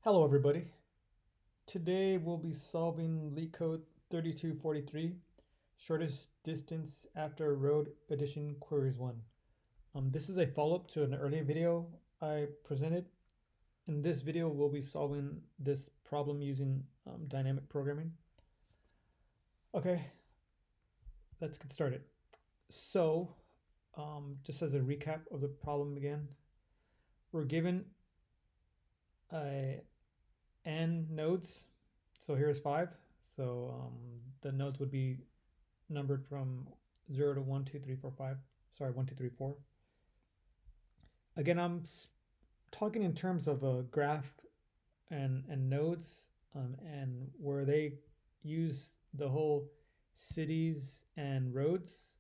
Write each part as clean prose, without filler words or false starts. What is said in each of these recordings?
Hello everybody. Today we'll be solving Leetcode 3243, shortest distance after road addition queries 1. This is a follow-up to an earlier video I presented. In this video we'll be solving this problem using dynamic programming. Okay, let's get started. So, just as a recap of the problem again, we're given a n nodes. So here's 5. So the nodes would be numbered from 0 to 1, 2, 3, 4, 5. Sorry, 1, 2, 3, 4. Again, I'm talking in terms of a graph and nodes, and where they use the whole cities and roads.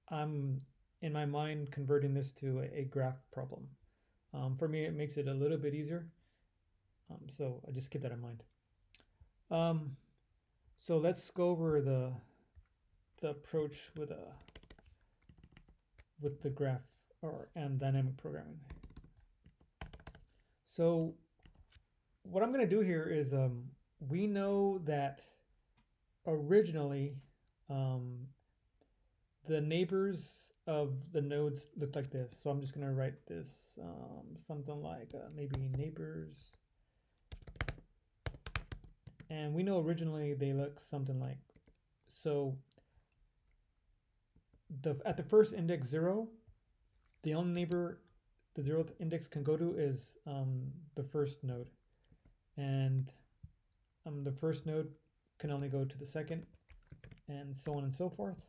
I'm in my mind converting this to a graph problem. For me, it makes it a little bit easier. So I just keep that in mind. So let's go over the approach with the graph and dynamic programming. So what I'm going to do here is we know that originally the neighbors of the nodes look like this. So I'm just going to write this something like maybe neighbors. And we know originally they look something like so. At the first index 0, the only neighbor the 0th index can go to is the first node, and the first node can only go to the second, and so on and so forth.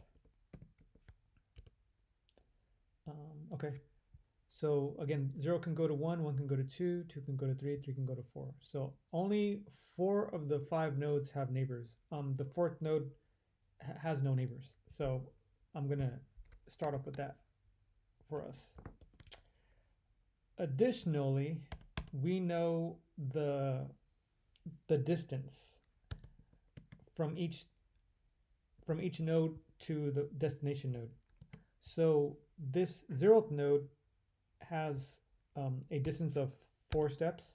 Okay, so again, 0 can go to 1, 1 can go to 2, 2 can go to 3, 3 can go to 4. So only 4 of the 5 nodes have neighbors. The 4th node has no neighbors. So I'm going to start off with that for us. Additionally, we know the distance from each node to the destination node. So this 0th node has a distance of 4 steps,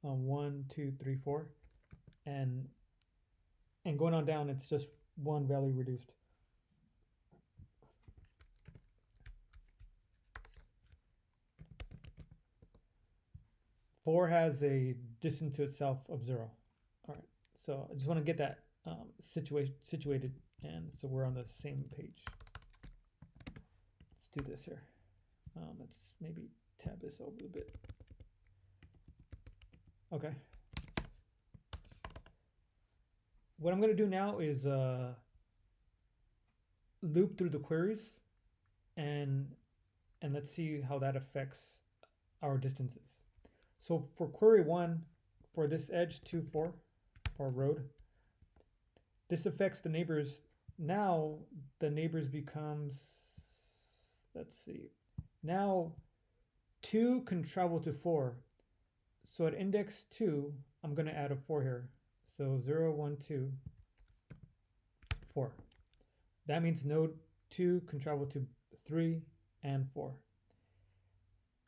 1, 2, 3, 4, and going on down, it's just one value reduced. Four has a distance to itself of 0. All right, so I just want to get that situated, and so we're on the same page. Let's do this here. Let's maybe tab this over a bit. Okay. What I'm going to do now is loop through the queries, and let's see how that affects our distances. So for query 1, for this edge 2, 4, or road, this affects the neighbors. Now the neighbors becomes, let's see, now 2 can travel to 4. So at index 2, I'm going to add a 4 here. So 0, 1, 2, 4. That means node 2 can travel to 3 and 4.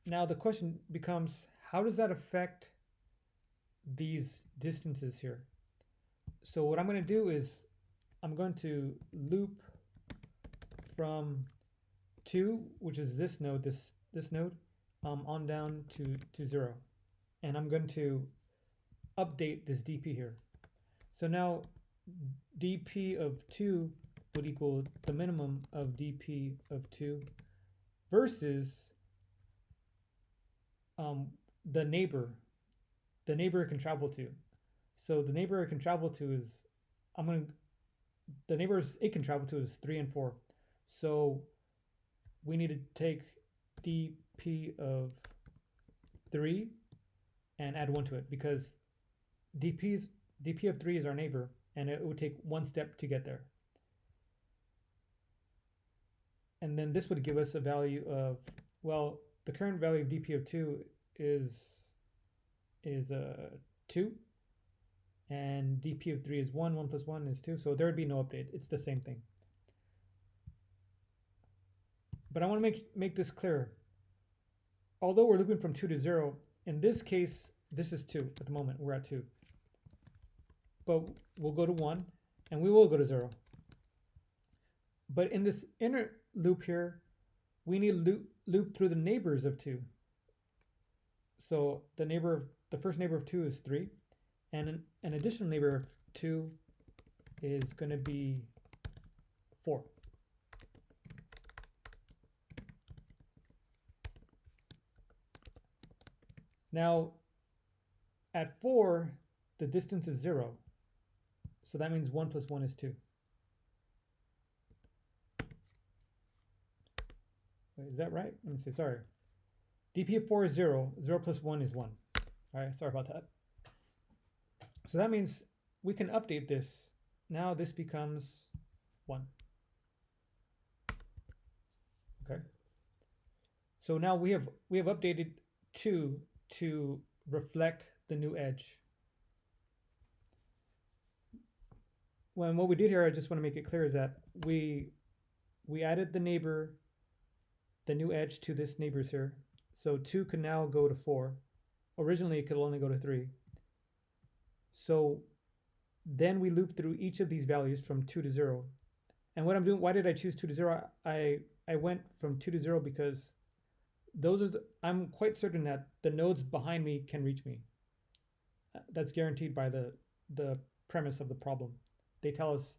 Now the question becomes, how does that affect these distances here? So what I'm going to do is I'm going to loop from 2, which is this node, this node, on down to 0. And I'm going to update this dp here. So now dp of 2 would equal the minimum of dp of 2 versus the neighbor it can travel to. So the neighbor it can travel to is, the neighbors it can travel to is 3 and 4. So we need to take dp of 3 and add 1 to it, because dp of 3 is our neighbor, and it would take 1 step to get there. And then this would give us a value of, well, the current value of dp of 2 is 2, and dp of 3 is 1. 1 plus 1 is 2, so there would be no update. It's the same thing. But I want to make this clear. Although we're looping from 2 to 0, in this case, this is 2 at the moment. We're at 2. But we'll go to 1, and we will go to 0. But in this inner loop here, we need to loop through the neighbors of 2. So the first neighbor of 2 is 3, and an additional neighbor of 2 is going to be 4. Now, at 4, the distance is 0. So that means 1 plus 1 is 2. Wait, is that right? Let me see, sorry. dp of 4 is 0. 0 plus 1 is 1. All right, sorry about that. So that means we can update this. Now this becomes 1. Okay. So now we have updated 2 to reflect the new edge. When what we did here, I just want to make it clear, is that we added the neighbor, the new edge to this neighbors here. So 2 can now go to 4. Originally it could only go to 3. So then we loop through each of these values from 2 to 0. And what I'm doing, why did I choose 2 to 0? I went from 2 to 0 because those are I'm quite certain that the nodes behind me can reach me. That's guaranteed by the premise of the problem. They tell us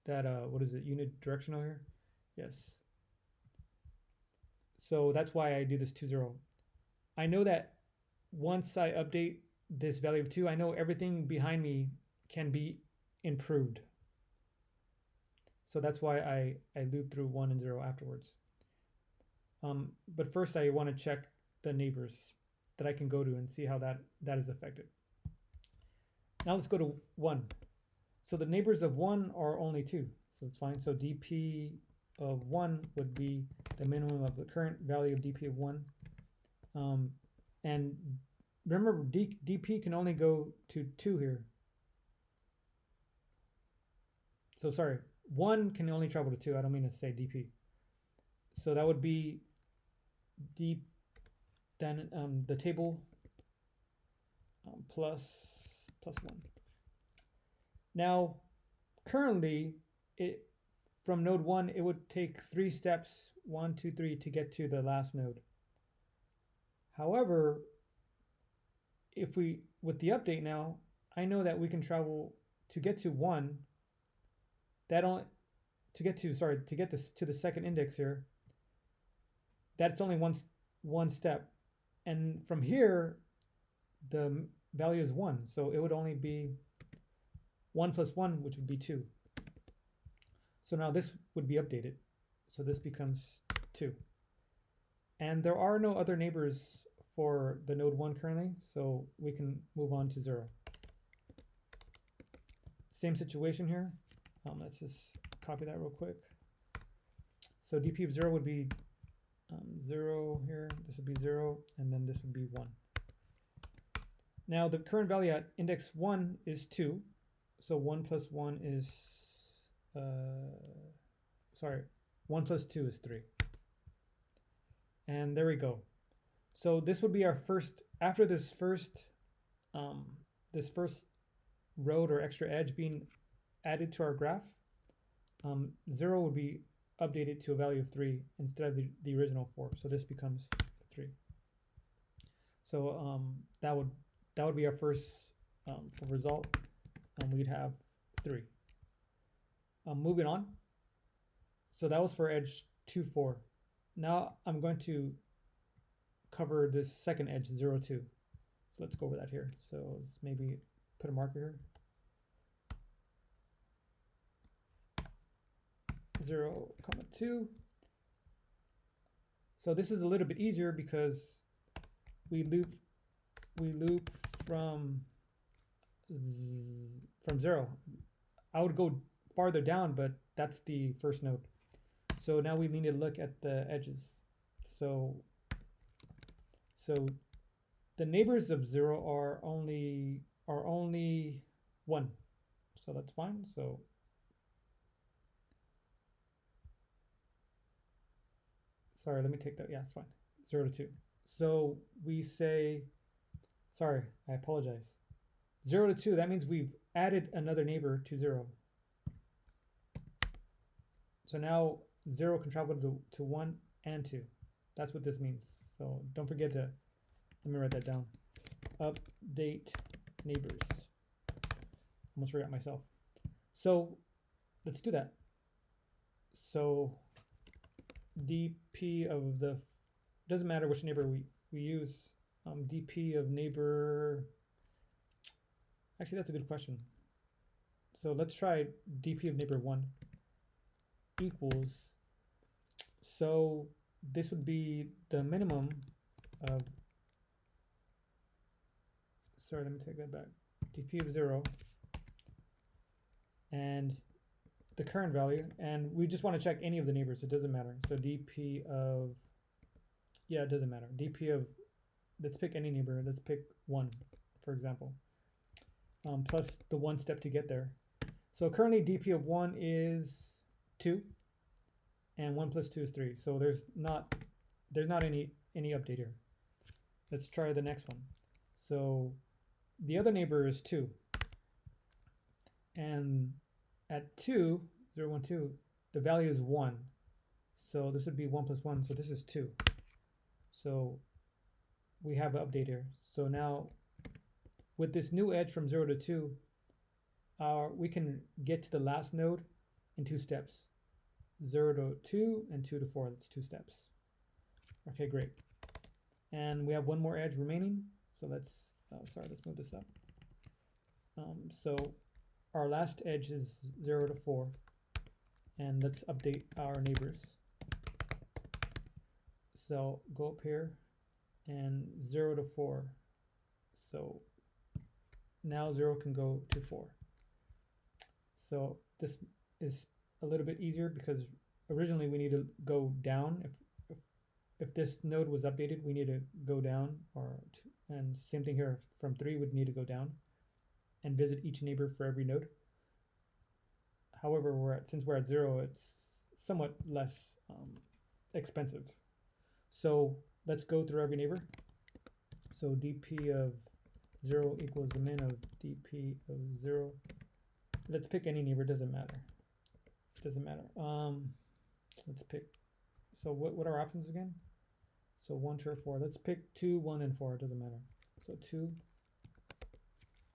that what is it, unidirectional here? Yes. So that's why I do this 2, 0. I know that once I update this value of 2, I know everything behind me can be improved. So that's why I loop through 1 and 0 afterwards. But first I want to check the neighbors that I can go to and see how that is affected. Now let's go to 1. So the neighbors of 1 are only 2. So it's fine. So dp of 1 would be the minimum of the current value of dp of 1. And remember, dp can only go to 2 here. So sorry, 1 can only travel to 2. I don't mean to say dp. So that would be then the table plus 1. Now, currently, from node 1, it would take 3 steps, 1, 2, 3, to get to the last node. However, with the update now, I know that we can travel to get to 1. To get this to the second index here. That's only one step, and from here, the value is 1. So it would only be 1 plus 1, which would be 2. So now this would be updated. So this becomes 2. And there are no other neighbors for the node 1 currently, so we can move on to 0. Same situation here. Let's just copy that real quick. So dp of 0 would be 0 here. This would be 0, and then this would be 1. Now the current value at index 1 is 2. So 1 plus 1 is 1 plus 2 is 3. And there we go. So this would be our first, after this first road or extra edge being added to our graph, 0 would be updated to a value of 3 instead of the original 4. So this becomes 3. So that would be our first result, and we'd have 3. Moving on. So that was for edge 2, 4. Now I'm going to cover this second edge, 0, 2. So let's go over that here. So let's maybe put a marker here. 0, 2. So this is a little bit easier because we loop from 0. I would go farther down, but that's the first node. So now we need to look at the edges. So the neighbors of 0 are only 1. So that's fine. So sorry, let me take that. Yeah, it's fine. 0 to 2. So we say Sorry, I apologize. 0 to 2, that means we've added another neighbor to 0. So now 0 can travel to 1 and 2. That's what this means. So don't forget to, let me write that down. Update neighbors. Almost forgot myself. So let's do that. So dp of the, doesn't matter which neighbor we use. Dp of neighbor, actually that's a good question. So let's try dp of neighbor 1 equals, so this would be the minimum of, sorry, let me take that back, dp of 0 and the current value, and we just want to check any of the neighbors, it doesn't matter. So dp of, yeah, it doesn't matter. dp of, let's pick any neighbor, let's pick 1, for example, plus the 1 step to get there. So currently dp of 1 is 2, and 1 plus 2 is 3. So there's not any update here. Let's try the next one. So the other neighbor is 2, and at 2, 0, 1, 2, the value is 1. So this would be 1 plus 1, so this is 2. So we have an update here. So now with this new edge from 0 to 2, we can get to the last node in 2 steps. 0 to 2 and 2 to 4, that's 2 steps. Okay, great. And we have one more edge remaining. So let's, sorry, let's move this up. So our last edge is 0 to 4. And let's update our neighbors. So go up here and 0 to 4. So now 0 can go to 4. So this is a little bit easier because originally we need to go down. If this node was updated, we need to go down, and same thing here, from 3 would need to go down and visit each neighbor for every node. However, since we're at 0, it's somewhat less expensive. So let's go through every neighbor. So dp of 0 equals the min of dp of 0. Let's pick any neighbor, doesn't matter. Doesn't matter. Let's pick, so what are our options again? So 1, 2, or 4. Let's pick 2, 1, and 4. It doesn't matter. So 2,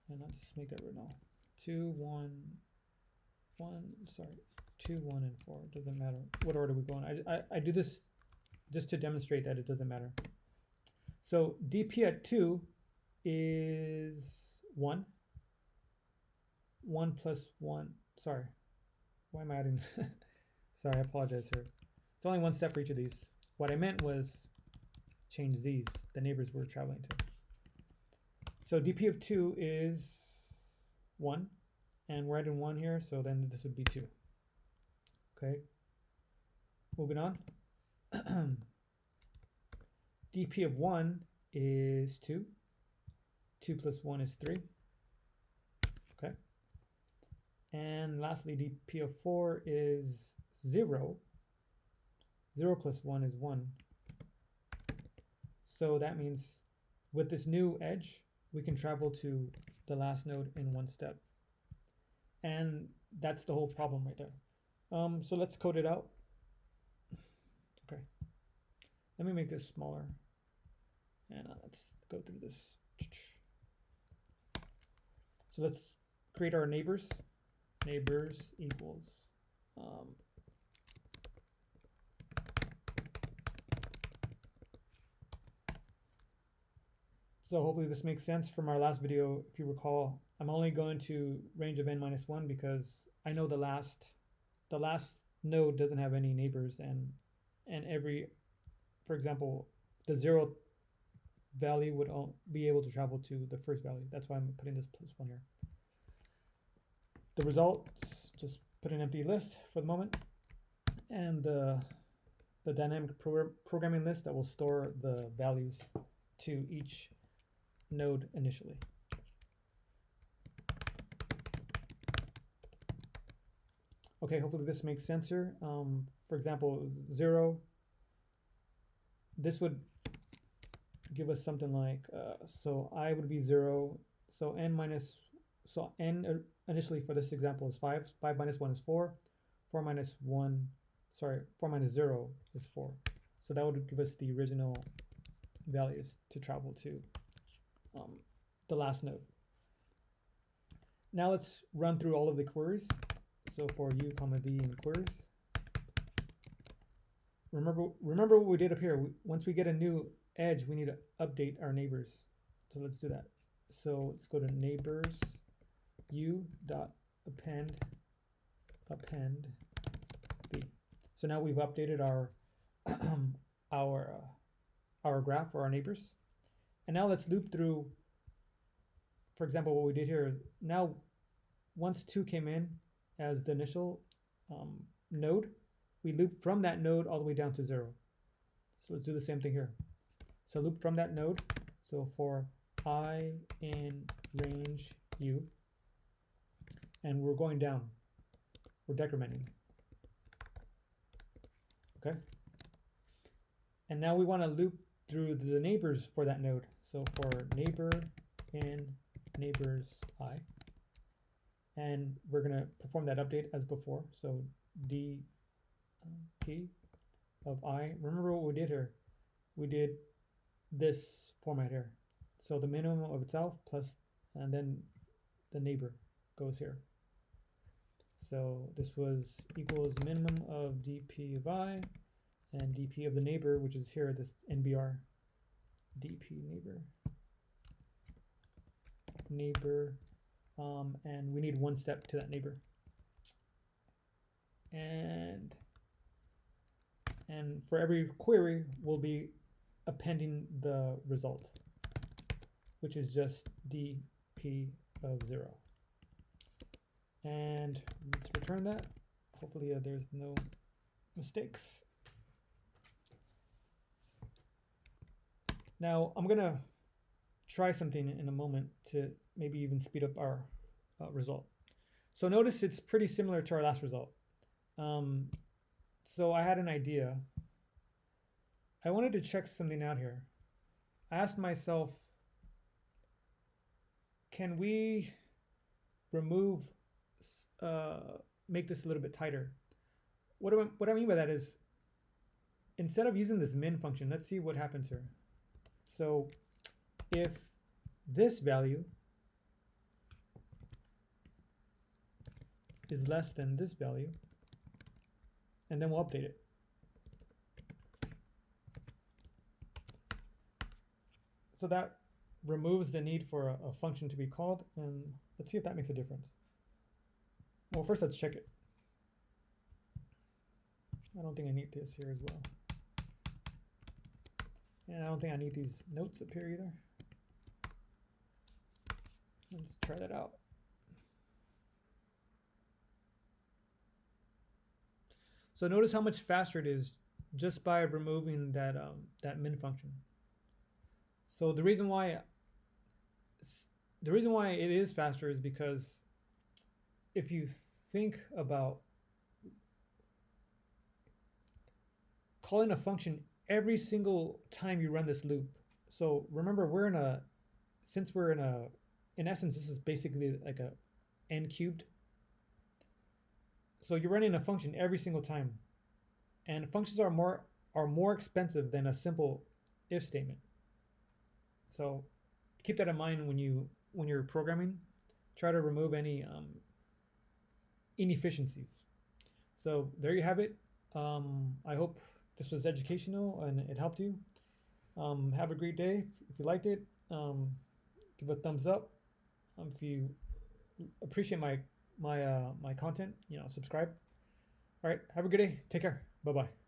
and let's just make that right now. 2, 1, 1. Sorry, 2, 1, and 4. It doesn't matter what order we go in. I do this just to demonstrate that it doesn't matter. So dp at 2 is 1. 1 plus 1. Sorry, why am I adding? Sorry, I apologize here. It's only 1 step for each of these. What I meant was change these, the neighbors we're traveling to. So dp of 2 is 1, and we're adding 1 here, so then this would be 2. Okay, moving on. dp of 1 is 2. 2 plus 1 is 3. Okay. And lastly, dp of 4 is 0. 0 plus 1 is 1. So that means with this new edge, we can travel to the last node in 1 step. And that's the whole problem right there. So let's code it out. Okay. Let me make this smaller. And let's go through this. So let's create our neighbors. Neighbors equals so hopefully this makes sense from our last video. If you recall, I'm only going to range of n-1 because I know the last node doesn't have any neighbors, and every, for example, the 0 value would be able to travel to the first value. That's why I'm putting this plus 1 here. The results, just put an empty list for the moment, and the dynamic programming list that will store the values to each node initially. Okay, hopefully this makes sense here. For example, 0, this would give us something like, so I would be 0, so n minus, so n initially for this example is 5, 5 minus 1 is 4, 4 minus 1, sorry, 4 minus 0 is 4. So that would give us the original values to travel to the last node. Now let's run through all of the queries. So for u comma v in queries, remember what we did up here. Once we get a new edge, we need to update our neighbors. So let's do that. So let's go to neighbors u dot append b. So now we've updated our our graph or our neighbors. And now let's loop through, for example, what we did here. Now, once 2 came in as the initial node, we loop from that node all the way down to 0. So let's do the same thing here. So loop from that node. So for I in range u, and we're going down. We're decrementing. Okay. And now we want to loop through the neighbors for that node. So for neighbor in neighbors I, and we're going to perform that update as before. So dp of I. Remember what we did here? We did this format here. So the minimum of itself plus, and then the neighbor goes here. So this was equals minimum of dp of I and dp of the neighbor, which is here, this nbr dp neighbor, and we need one step to that neighbor. And for every query, we'll be appending the result, which is just dp of 0. And let's return that. Hopefully there's no mistakes. Now I'm going to try something in a moment to maybe even speed up our result. So notice it's pretty similar to our last result. So I had an idea. I wanted to check something out here. I asked myself, can we remove, make this a little bit tighter? What I mean by that is, instead of using this min function, let's see what happens here. So if this value is less than this value, and then we'll update it. So that removes the need for a function to be called, and let's see if that makes a difference. Well, first let's check it. I don't think I need this here as well. And I don't think I need these notes up here either. Let's try that out. So notice how much faster it is just by removing that that min function. So the reason why it is faster is because if you think about calling a function every single time you run this loop. So remember, in essence, this is basically like a n cubed. So you're running a function every single time, and functions are more expensive than a simple if statement. So keep that in mind when you're programming. Try to remove any inefficiencies. So there you have it. I hope this was educational and it helped you. Have a great day. If you liked it, give a thumbs up. If you appreciate my content, subscribe. All right, have a good day. Take care. Bye-bye.